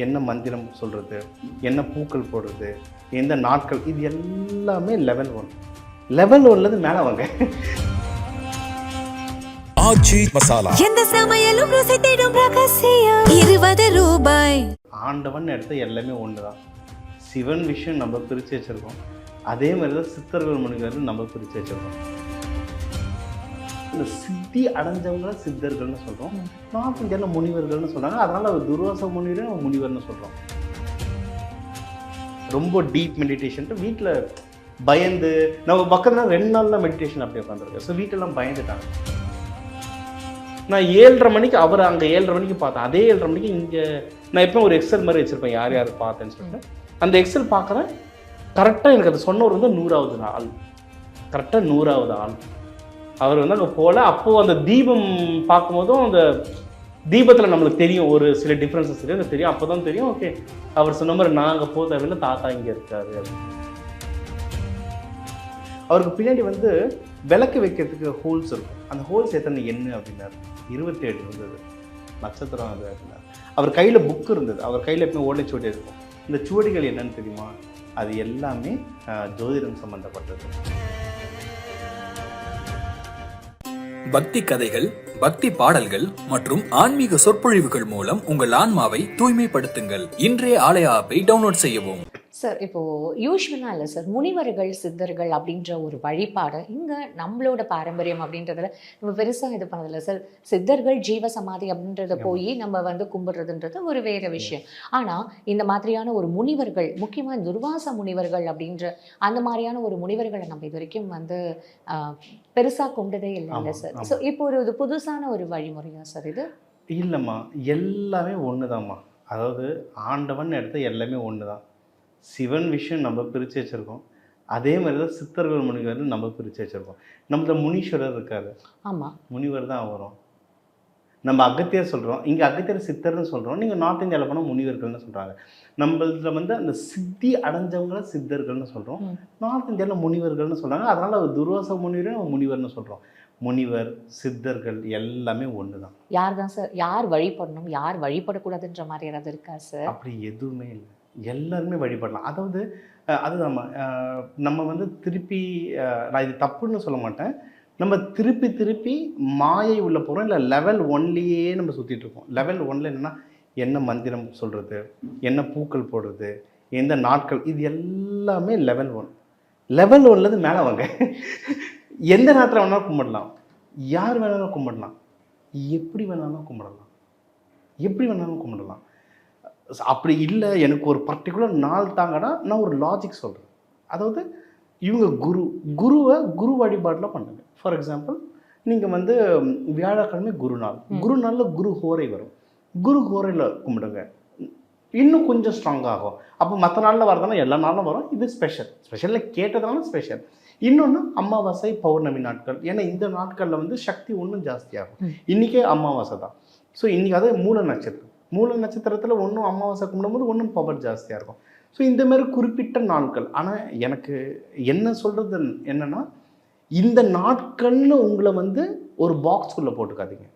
என்ன மந்திரம் சொல்கிறது, என்ன பூக்கள் போடுறது, எந்த நாட்கள், இது எல்லாமே லெவல் 1. லெவல் 1லேருந்து மேலே வாங்க. ஆச்சி மசாலா எந்த சமையலும் ருசி தேடும் ரகசியம் 20 ரூபாய். ஆண்டவன் எடுத்த எல்லாமே ஒன்று தான். சிவன் விஷயம் நம்ம பிரித்து வச்சுருக்கோம். அதே மாதிரி தான் சித்தர்கள் முனிவர்கள் நம்ம பிரித்து வச்சுருக்கோம். இந்த சித்தி அடைஞ்சவங்கள சித்தர்கள்னு சொல்கிறோம். நார்த் இந்தியாவில் முனிவர்கள்னு சொல்கிறாங்க. அதனால் அவர் துர்வாச முனிவரே நம்ம முனிவர்னு சொல்கிறோம். ரொம்ப டீப் மெடிடேஷன்ட்டு வீட்டில் பயந்து நம்ம பக்கத்தில் 2 நாளில் மெடிடேஷன் அப்படியே உட்காந்துருக்கேன். ஸோ வீட்டெல்லாம் பயந்துட்டாங்க. நான் 7:30 மணிக்கு அவர் அங்கே 7:30 மணிக்கு பார்த்தேன். அதே 7:30 மணிக்கு இங்கே நான் எப்போ ஒரு எக்ஸல் மாதிரி வச்சுருப்பேன், யார் யார் பார்த்தேன்னு சொல்லிட்டு. அந்த எக்ஸல் பார்க்குறேன். கரெக்டாக எனக்கு அது சொன்னவர் வந்து 100வது ஆள். கரெக்டாக 100வது ஆள். அவர் வந்து அங்கே போகல. அப்போது அந்த தீபம் பார்க்கும்போதும் அந்த தீபத்தில் நம்மளுக்கு தெரியும் ஒரு சில டிஃப்ரென்சஸ் தெரியும். அப்போ தான் தெரியும், ஓகே அவர் சொன்ன மாதிரி நாங்கள் போக தேவையில்லை, தாத்தா இங்கே இருக்காரு அப்படின்னு. அவருக்கு பின்னாடி வந்து விளக்கு வைக்கிறதுக்கு ஹோல்ஸ் இருக்கும். அந்த ஹோல்ஸ் எத்தனை எண்ணு அப்படின்னாரு. 27 இருந்தது. நட்சத்திரம் அது அப்படின்னாரு. அவர் கையில் புக் இருந்தது. அவர் கையில் எப்பவுமே ஓலைச்சுவடி இருக்கும். இந்த சுவடிகள் என்னன்னு தெரியுமா? அது எல்லாமே ஜோதிடம் சம்பந்தப்பட்டது. பக்தி கதைகள், பக்தி பாடல்கள் மற்றும் ஆன்மீக சொற்பொழிவுகள் மூலம் உங்கள் ஆன்மாவை தூய்மைப்படுத்துங்கள். இன்றைய ஆலய ஆப்பை டவுன்லோட் செய்யவும். சார், இப்போது யூஸ்வலாக இல்லை சார், முனிவர்கள் சித்தர்கள் அப்படின்ற ஒரு வழிபாடு இங்கே நம்மளோட பாரம்பரியம் அப்படின்றதுல நம்ம பெருசாக இது பண்ணதில்லை சார். சித்தர்கள் ஜீவ சமாதி அப்படின்றத போய் நம்ம வந்து கும்பிடுறதுன்றது ஒரு வேறு விஷயம். ஆனால் இந்த மாதிரியான ஒரு முனிவர்கள், முக்கியமாக துர்வாச முனிவர்கள் அப்படின்ற அந்த மாதிரியான ஒரு முனிவர்களை நம்ம இது வரைக்கும் வந்து பெருசாக கொண்டதே இல்லை சார். ஸோ இப்போ இது புதுசான ஒரு வழிமுறையா சார் இது? இல்லைம்மா, எல்லாமே ஒன்று தான்மா. அதாவது ஆண்டவன் எடுத்த எல்லாமே ஒன்று தான். சிவன் விஷயம் நம்ம பிரித்து வச்சுருக்கோம். அதே மாதிரி தான் சித்தர்கள் முனிவர்கள் நம்ம பிரித்து வச்சுருக்கோம். நம்மள முனீஸ்வரர் இருக்காரு. ஆமாம், முனிவர் தான் வரும். நம்ம அகத்தியர் சொல்கிறோம், இங்கே அகத்தியர் சித்தர்னு சொல்கிறோம். நீங்கள் நார்த் இந்தியாவில் போனால் முனிவர்கள்னு சொல்கிறாங்க. நம்மள வந்து அந்த சித்தி அடைஞ்சவங்கள சித்தர்கள்னு சொல்கிறோம். நார்த் இந்தியாவில் முனிவர்கள்னு சொல்கிறாங்க. அதனால் அவர் துர்வாச முனிவரே நம்ம முனிவர்னு சொல்கிறோம். முனிவர் சித்தர்கள் எல்லாமே ஒன்று தான். யார் தான் சார், யார் வழிபடணும் யார் வழிபடக்கூடாதுன்ற மாதிரி ஏதாவது இருக்கா சார்? அப்படி எதுவுமே இல்லை, எல்லாருமே வழிபடலாம். அதாவது அதுதான் நம்ம வந்து திருப்பி நான் இது தப்புன்னு சொல்ல மாட்டேன். நம்ம திருப்பி திருப்பி மாயை உள்ள போகிறோம். இல்லை லெவல் 1லேயே நம்ம சுற்றிட்டு இருக்கோம். லெவல் 1ல் என்னென்னா என்ன மந்திரம் சொல்கிறது, என்ன பூக்கள் போடுறது, எந்த நாட்கள், இது எல்லாமே லெவல் 1. லெவல் 1லேருந்து மேலே வாங்க. எந்த நேரத்தில் வேணாலும் கும்பிடலாம், யார் வேணாலும் கும்பிடலாம், எப்படி வேணாலும் கும்பிடலாம், எப்படி வேணாலும் கும்பிடலாம். அப்படி இல்லை எனக்கு ஒரு பர்டிகுலர் நாள் தாங்கன்னா நான் ஒரு லாஜிக் சொல்கிறேன். அதாவது இவங்க குரு வழிபாட்டில் பண்ணுங்க. ஃபார் எக்ஸாம்பிள், நீங்கள் வந்து வியாழக்கிழமை குரு நாளில் குரு ஹோரை வரும். குரு ஹோரையில் கும்பிடுங்க, இன்னும் கொஞ்சம் ஸ்ட்ராங் ஆகும். அப்போ மற்ற நாளில் வரதுனா எல்லா நாளும் வரும். இது ஸ்பெஷலில் கேட்டதுனால ஸ்பெஷல். இன்னொன்று அமாவாசை பௌர்ணமி நாட்கள். ஏன்னா இந்த நாட்களில் வந்து சக்தி இன்னும் ஜாஸ்தியாகும். இன்றைக்கே அமாவாசை தான். ஸோ இன்றைக்கி அது மூல நட்சத்திரத்தில் ஒன்றும் அமாவாசை கும்பிடும்போது ஒன்றும் பவர் ஜாஸ்தியாக இருக்கும். ஸோ இந்தமாதிரி குறிப்பிட்ட நாட்கள். ஆனால் எனக்கு என்ன சொல்கிறது என்னென்னா, இந்த நாட்கள்னு உங்களை வந்து ஒரு பாக்ஸ்குள்ளே போட்டுக்காதீங்க.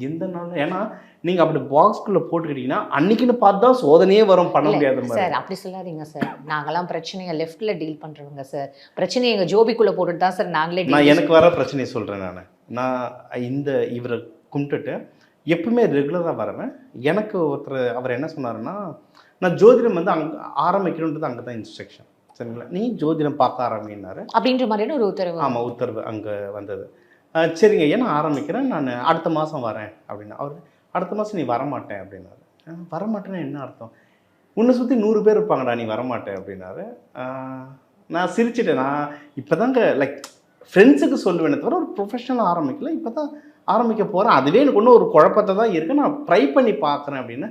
எந்த நாள், ஏன்னா நீங்கள் அப்படி பாக்ஸ்குள்ளே போட்டுக்கிட்டீங்கன்னா அன்னைக்குன்னு பார்த்து தான் சோதனையே வரும், பண்ண முடியாத மாதிரி. சார் அப்படி சொல்லாதீங்க சார். நாங்களாம் பிரச்சனையை லெஃப்ட்டில் டீல் பண்ணுறவங்க சார். பிரச்சனையை எங்கள் ஜோபிக்குள்ளே போட்டுட்டு தான் சார் நாங்களே. நான் எனக்கு வர பிரச்சனையை சொல்கிறேன். நான் இந்த இவரை கும்பிட்டுட்டு எப்பவுமே ரெகுலராக வரவேன். எனக்கு ஒருத்தர் அவர் என்ன சொன்னாருன்னா, நான் ஜோதிடம் வந்து அங்கே ஆரம்பிக்கணுன்றது அங்கே தான் இன்ஸ்ட்ரக்ஷன், சரிங்களா, நீ ஜோதிடம் பார்க்க ஆரம்பினாரு அப்படின்ற மாதிரியான ஒரு உத்தரவு. ஆமாம், உத்தரவு அங்கே வந்தது. சரிங்க, ஏன்னா ஆரம்பிக்கிறேன், நான் அடுத்த மாதம் வரேன் அப்படின்னா. அவர் அடுத்த மாதம் நீ வரமாட்டேன் அப்படின்னாரு. வரமாட்டேன்னா என்ன அர்த்தம்? உன்னை சுற்றி 100 பேர் இருப்பாங்கடா, நீ வரமாட்டேன் அப்படின்னாரு. நான் சிரிச்சிட்டேன். நான் இப்போ தாங்க லைக் ஃப்ரெண்ட்ஸுக்கு சொல்லுவேனே தவிர ஒரு ப்ரொஃபஷனலாக ஆரம்பிக்கல, இப்போ தான் ஆரம்பிக்க போகிறேன். அதுவே எனக்கு ஒன்றும் ஒரு குழப்பத்தை தான் இருக்குது, நான் ட்ரை பண்ணி பார்க்குறேன் அப்படின்னு.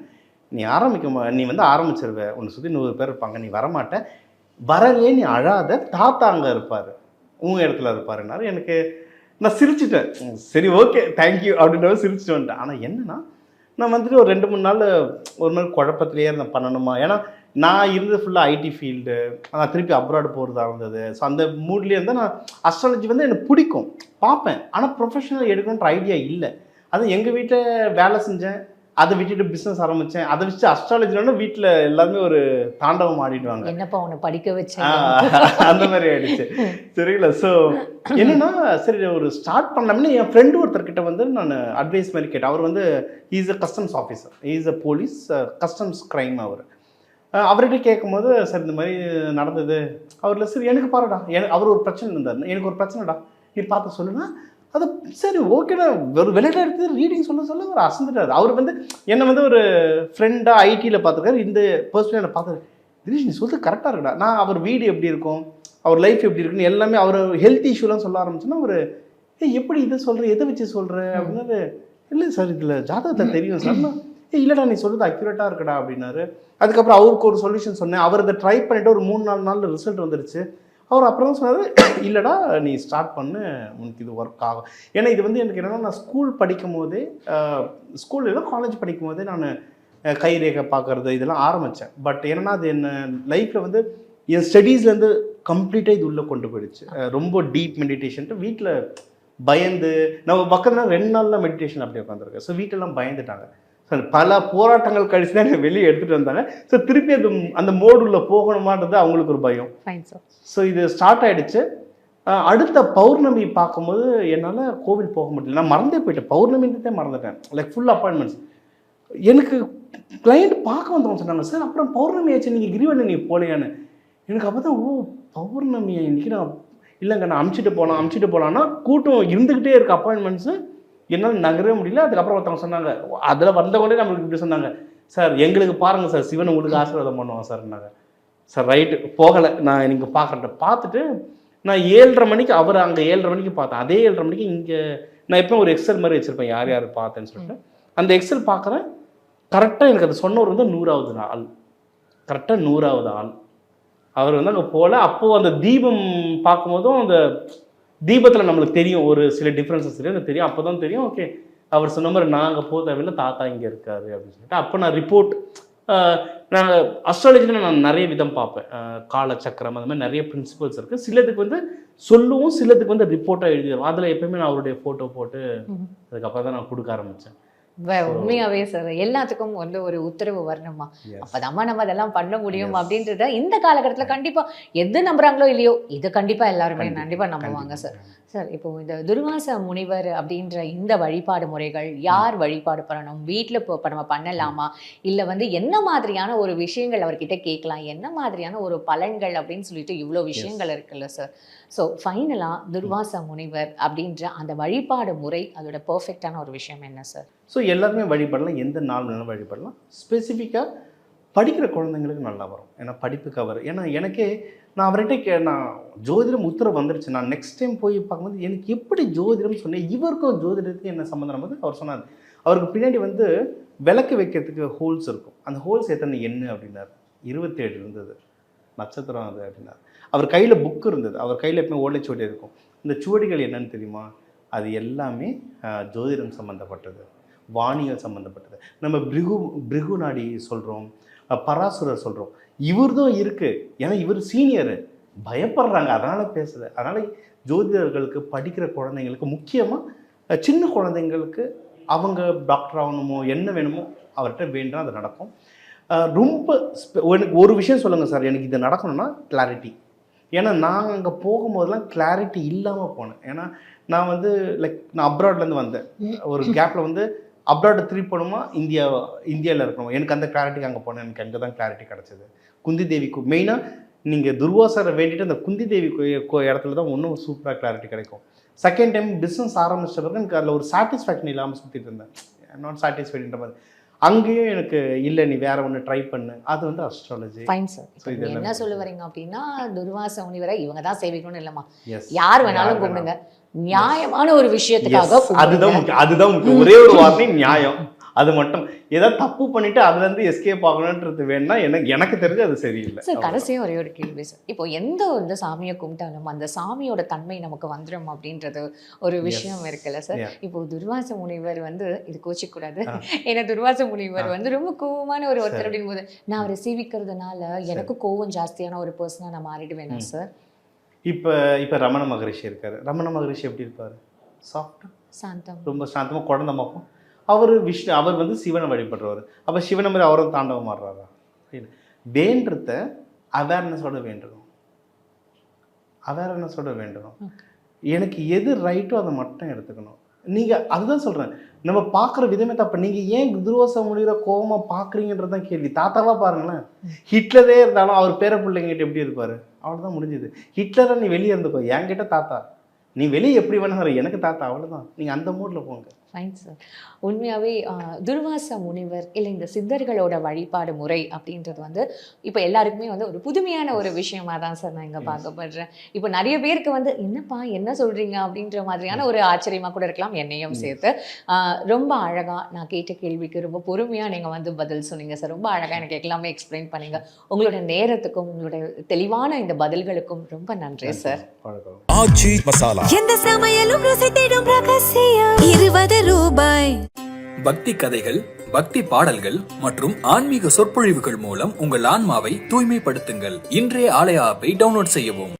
நீ வந்து ஆரம்பிச்சிருவ, உன்னை சுற்றி 100 பேர் இருப்பாங்க, நீ வரமாட்டேன், வரவே நீ அழாத, தாத்தா அங்கே இருப்பார், உங்கள் இடத்துல இருப்பாருன்னாரு. எனக்கு நான் சிரிச்சிட்டேன். சரி ஓகே தேங்க்யூ அப்படின்ற சிரிச்சுட்டு வந்துட்டேன். ஆனால் என்னென்னா, நான் வந்துட்டு ஒரு 2-3 நாள் ஒரு மாதிரி குழப்பத்திலேயே இருந்தேன், பண்ணணுமா. ஏன்னா நான் இருந்தது ஃபுல்லாக ஐடி ஃபீல்டு, நான் திருப்பி அப்ராடு போகிறதா இருந்தது. ஸோ அந்த மூட்லேயே இருந்தால் நான் அஸ்ட்ராலஜி வந்து எனக்கு பிடிக்கும், பார்ப்பேன். ஆனால் ப்ரொஃபஷனல் எடுக்கணுன்ற ஐடியா இல்லை. அது எங்கள் வீட்டில் வேலை செஞ்சேன், அதை விட்டுட்டு பிஸ்னஸ் ஆரம்பித்தேன். அதை வச்சு அஸ்ட்ராலஜினா வீட்டில் எல்லாருமே ஒரு தாண்டவம் ஆடிடுவாங்க. என்னப்பா உன்னை படிக்க வச்சேன் அந்த மாதிரி ஆயிடுச்சு. சரிங்களா? ஸோ என்னன்னா சரி ஒரு ஸ்டார்ட் பண்ணலாம்னு என் ஃப்ரெண்டு ஒருத்தர்கிட்ட வந்து நான் அட்வைஸ் மாதிரி கேட்டேன். அவர் வந்து is a customs officer, is a police customs crime. அவர்கிட்ட கேட்கும்போது சார் இந்த மாதிரி நடந்தது. அவரில் சரி எனக்கு பாருடா, அவர் ஒரு பிரச்சனை இருந்தார், எனக்கு ஒரு பிரச்சனைடா நீ பார்த்து சொல்லுன்னா அது சரி ஓகேடா, ஒரு விளையாட எடுத்து ரீடிங் சொல்ல அவர் அசந்துட்டார். அவர் வந்து என்னை வந்து ஒரு ஃப்ரெண்டாக ஐடியில் பார்த்துருக்காரு, இந்த பர்சனல் என்னை பார்த்துருக்காரு. தினேஷ் நீ சொல்றது கரெக்டாக இருக்குடா. நான் அவர் வீடு எப்படி இருக்கும், அவர் லைஃப் எப்படி இருக்குன்னு எல்லாமே அவர் ஹெல்த் இஷ்யூலாம் சொல்ல ஆரம்பிச்சோன்னா அவர் எப்படி இதை சொல்கிற, எதை வச்சு சொல்கிற அப்படின்னாரு. இல்லை சார் இதில் ஜாதகத்தில் தெரியும் சார். இல்லைடா நீ சொல்கிறது அக்யூரேட்டாக இருக்குடா அப்படின்னாரு. அதுக்கப்புறம் அவருக்கு ஒரு சொல்யூஷன் சொன்னேன். அவர் அதை ட்ரை பண்ணிவிட்டு ஒரு 3-4 நாளில் ரிசல்ட் வந்துருச்சு. அவர் அப்புறம் தான் சொன்னார், இல்லைடா நீ ஸ்டார்ட் பண்ணு, உனக்கு இது ஒர்க் ஆகும். ஏன்னா இது வந்து எனக்கு என்னென்னா நான் ஸ்கூல் படிக்கும் போதே, ஸ்கூலில் காலேஜ் படிக்கும் போதே நான் கைரேகை பார்க்குறது இதெல்லாம் ஆரம்பித்தேன். பட் என்னென்னா அது என்ன லைஃப்பில் வந்து என் ஸ்டடீஸ்லேருந்து கம்ப்ளீட்டாக இது உள்ளே கொண்டு போயிடுச்சு. ரொம்ப டீப் மெடிடேஷன்ட்டு வீட்டில் பயந்து நம்ம பக்கத்தில் 2 நாளில் மெடிடேஷன் அப்படியே உட்காந்துருக்கேன். ஸோ வீட்டெல்லாம் பயந்துட்டாங்க. பல போராட்டங்கள் கழிச்சு தான் என்னை வெளியே எடுத்துகிட்டு வந்தாங்க. ஸோ திருப்பி அது அந்த மோடுள்ள போகணுமான்றது அவங்களுக்கு ஒரு பயம். ஸோ இது ஸ்டார்ட் ஆகிடுச்சு. அடுத்த பௌர்ணமி பார்க்கும்போது என்னால் கோவில் போக முடியல. நான் மறந்தே போயிட்டேன், பௌர்ணமின்றதே மறந்துட்டேன். Like full appointments. எனக்கு கிளைண்ட் பார்க்க வந்தவங்க சொன்னாங்க, சார் அப்புறம் பௌர்ணமி ஆச்சு நீங்கள் கிரிவலம் நீ போலையான்னு. எனக்கு அப்போ தான் பௌர்ணமியை இன்றைக்கி நான் இல்லைங்க நான் அமுச்சிட்டு போகலான்னா கூட்டம் இருந்துக்கிட்டே இருக்குது அப்பாயின்மெண்ட்ஸு, என்னால் நகரவே முடியல. அதுக்கப்புறம் ஒருத்தவங்க சொன்னாங்க, அதில் வந்தவங்களே நம்மளுக்கு இப்படி சொன்னாங்க, சார் எங்களுக்கு பாருங்கள் சார் சிவன் உங்களுக்கு ஆசீர்வாதம் பண்ணுவாங்க சார்னாங்க. சார் ரைட்டு போகலை, நான் எனக்கு பார்த்துட்டு நான் 7:30 மணிக்கு அவர் அங்கே 7:30 மணிக்கு பார்த்தேன். அதே 7:30 மணிக்கு இங்கே நான் எப்பவும் ஒரு எக்ஸல் மாதிரி வச்சுருப்பேன் யார் யார் பார்த்தேன்னு சொல்லிட்டு. அந்த எக்ஸல் பார்க்குறேன், கரெக்டாக எனக்கு அது சொன்னவர் வந்து 100வது ஆள், கரெக்டாக 100வது ஆள். அவர் வந்து அங்கே போகல. அப்போது அந்த தீபம் பார்க்கும்போதும் அந்த தீபத்தில் நம்மளுக்கு தெரியும் ஒரு சில டிஃப்ரென்சஸ் தெரியும். அப்போ தான் தெரியும் ஓகே அவர் சொன்ன மாதிரி நாங்கள் போக தேவையில்லை, தாத்தா இங்கே இருக்காரு அப்படின்னு சொல்லிட்டு. அப்போ நான் ரிப்போர்ட் நாங்கள் அஸ்ட்ராலஜியில் நான் நிறைய விதம் பார்ப்பேன். காலச்சக்கரம் அந்த மாதிரி நிறைய பிரின்சிபல்ஸ் இருக்குது. சிலதுக்கு வந்து சொல்லுவோம், சிலதுக்கு வந்து ரிப்போர்ட்டாக எழுதிடுவோம். அதில் எப்போயுமே நான் அவருடைய ஃபோட்டோ போட்டு அதுக்கப்புறம் தான் நான் கொடுக்க ஆரம்பித்தேன். உண்மையாவே சார் எல்லாத்துக்கும் வந்து ஒரு உத்தரவு வரணுமா, அப்பதான் நம்ம அதெல்லாம் பண்ண முடியும் அப்படின்றத இந்த காலகட்டத்துல கண்டிப்பா எது நம்புறாங்களோ இல்லையோ இது கண்டிப்பா எல்லாருமே கண்டிப்பா நம்புவாங்க சார். சார் இப்போ இந்த துர்வாச முனிவர் அப்படின்ற இந்த வழிபாடு முறைகள் யார் வழிபாடு பண்ணணும், வீட்டில் இப்போ நம்ம பண்ணலாமா, இல்லை வந்து என்ன மாதிரியான ஒரு விஷயங்கள் அவர்கிட்ட கேட்கலாம், என்ன மாதிரியான ஒரு பலன்கள் அப்படின்னு சொல்லிட்டு இவ்வளோ விஷயங்கள் இருக்குல்ல சார். ஸோ ஃபைனலாக துர்வாச முனிவர் அப்படின்ற அந்த வழிபாடு முறை அதோட பர்ஃபெக்டான ஒரு விஷயம் என்ன சார்? ஸோ எல்லாருமே வழிபடலாம், எந்த நாள் வேணாலும் வழிபடலாம். ஸ்பெசிஃபிக்காக படிக்கிற குழந்தைங்களுக்கு நல்லா வரும். ஏன்னா படிப்புக்கு அவர், ஏன்னா எனக்கே நான் அவர்கிட்ட நான் ஜோதிடம் உத்தரவு வந்துருச்சு. நான் நெக்ஸ்ட் டைம் போய் பார்க்கும்போது எனக்கு எப்படி ஜோதிடம் சொன்னேன், இவருக்கும் ஜோதிடத்துக்கு என்ன சம்மந்தம் போது அவர் சொன்னார். அவருக்கு பின்னாடி வந்து விளக்கு வைக்கிறதுக்கு ஹோல்ஸ் இருக்கும். அந்த ஹோல்ஸ் எத்தனை என்ன அப்படின்னாரு. 27 இருந்தது, நட்சத்திரம் அது அப்படின்னாரு. அவர் கையில் புக்கு இருந்தது, அவர் கையில் எப்பவுமே ஓலைச்சுவடி இருக்கும். இந்த சுவடிகள் என்னன்னு தெரியுமா, அது எல்லாமே ஜோதிடம் சம்மந்தப்பட்டது, வானியல் சம்மந்தப்பட்டது. நம்ம பிருகு நாடி சொல்கிறோம், பராசுரர் சொல்கிறோம், இவர்தான் இருக்குது. ஏன்னா இவர் சீனியரு, பயப்படுறாங்க அதனால் பேசுது. அதனால் ஜோதிடர்களுக்கு படிக்கிற குழந்தைங்களுக்கு முக்கியமாக சின்ன குழந்தைங்களுக்கு அவங்க டாக்டர் ஆகணுமோ என்ன வேணுமோ அவர்கிட்ட வேண்டாம், அது நடக்கும். ரொம்ப எனக்கு ஒரு விஷயம் சொல்லுங்கள் சார், எனக்கு இது நடக்கணும்னா கிளாரிட்டி. ஏன்னா நான் அங்கே போகும்போதெல்லாம் கிளாரிட்டி இல்லாமல் போனேன். ஏன்னா நான் வந்து லைக் நான் அப்ராட்லேருந்து வந்தேன், ஒரு கேப்பில் வந்து அப்ராட் திருப்பி போகணுமா இந்தியாவில் இருக்கணும், எனக்கு அந்த கிளாரிட்டிக்கு அங்கே போனேன். எனக்கு அங்கே தான் கிளாரிட்டி கிடச்சிது. குந்தி தேவிக்கு மெயினாக நீங்கள் துர்வாசரை வேண்டிட்டு அந்த குந்தி தேவி இடத்துல தான் இன்னும் சூப்பராக கிளாரிட்டி கிடைக்கும். செகண்ட் டைம் பிஸ்னஸ் ஆரம்பிச்ச பிறகு எனக்கு அதில் ஒரு சாட்டிஸ்ஃபேக்ஷன் இல்லாமல் சுற்றிட்டு இருந்தேன். நாட் சாட்டிஸ்ஃபைடுன்ற மாதிரி. அங்கேயும் எனக்கு இல்லை நீ வேற ஒன்று ட்ரை பண்ணு, அது வந்து அஸ்ட்ராலஜி. ஃபைன் சார், என்ன சொல்ல வரீங்க அப்படின்னா துர்வாச முனிவரை இவங்க தான் சேவிக்கணும்னு இல்லைம்மா, யார் வேணாலும் கூப்பிடுங்க, நியாயமான ஒரு விஷயத்துக்காக. அதுதான் ஒரே ஒரு வார்த்தை நியாயம். அது மட்டும் ஏதாவது தப்பு பண்ணிட்டு அதுல இருந்து எஸ்கேப் ஆகணும்ன்றது வேணா எனக்கு தெரிஞ்சு அது சரியில்லை சார். கடைசியாக ஒரே ஒரு கேள்வி சார், இப்போ எந்த சாமியை கும்பிட்டாலும் அந்த சாமியோட தன்மை நமக்கு வந்துடும் அப்படின்றது ஒரு விஷயம் இருக்குல்ல சார். இப்போ துர்வாச முனிவர் வந்து இது கோச்சிக்கூடாது, ஏன்னா துர்வாச முனிவர் வந்து ரொம்ப கோவமான ஒரு ஒருத்தர் அப்படின் போது நான் அவரை சேவிக்கிறதுனால எனக்கு கோவம் ஜாஸ்தியான ஒரு பர்சனாக நான் மாறிடுவேனா சார்? இப்போ ரமண மகரிஷி இருக்காரு. ரமண மகரிஷி எப்படி இருப்பாரு? சாஃப்டா, சாந்தம், ரொம்ப சாந்தமாக குழந்தை பார்ப்போம். அவர் வந்து சிவனை வழிபடுறவர். அப்போ சிவனை மாதிரி அவரும் தாண்டவம் ஆடுறாரா? இல்லை. வேண்டத்தை அவேர்னஸோட வேண்டணும். எனக்கு எது ரைட்டோ அதை மட்டும் எடுத்துக்கணும். நீங்கள் அதுதான் சொல்கிறேன், நம்ம பார்க்குற விதமே தப்பு. நீங்கள் ஏன் துர்வாச முனிவரை கோபமாக பார்க்குறீங்கன்றது தான் கேள்வி. தாத்தாவாக பாருங்களேன், ஹிட்லரே இருந்தாலும் அவர் பேர பிள்ளைங்கிட்ட எப்படி இருப்பார்? அவ்வளோதான் முடிஞ்சுது. ஹிட்லரை நீ வெளியே இருந்துக்கோ, என்கிட்ட தாத்தா, நீ வெளியே எப்படி வேணா எனக்கு தாத்தா, அவ்வளோதான். நீங்கள் அந்த மூடில் போங்க. Fine sir. உண்மையாகவே துர்வாச முனிவர் இல்லை இந்த சித்தர்களோட வழிபாடு முறை அப்படின்றது வந்து இப்போ எல்லாருக்குமே வந்து ஒரு புதுமையான ஒரு விஷயமா தான் சார் நான் இங்கே பார்க்கப்படுறேன். இப்போ நிறைய பேருக்கு வந்து என்னப்பா என்ன சொல்கிறீங்க அப்படின்ற மாதிரியான ஒரு ஆச்சரியமாக கூட இருக்கலாம், என்னையும் சேர்த்து. ரொம்ப அழகாக நான் கேட்ட கேள்விக்கு ரொம்ப பொறுமையாக நீங்கள் வந்து பதில் சொன்னீங்க சார். ரொம்ப அழகாக எனக்கு எல்லாமே எக்ஸ்பிளைன் பண்ணீங்க. உங்களோட நேரத்துக்கும் உங்களோட தெளிவான இந்த பதில்களுக்கும் ரொம்ப நன்றி சார். ஆச்சி மசாலா. எந்த சமையலும் ருசி தேடும் ரகசியம் 20 ரூபாய். பக்தி கதைகள், பக்தி பாடல்கள் மற்றும் ஆன்மீக சொற்பொழிவுகள் மூலம் உங்கள் ஆன்மாவை தூய்மைப்படுத்துங்கள். இன்றைய ஆலய ஆப்பை டவுன்லோட் செய்யவும்.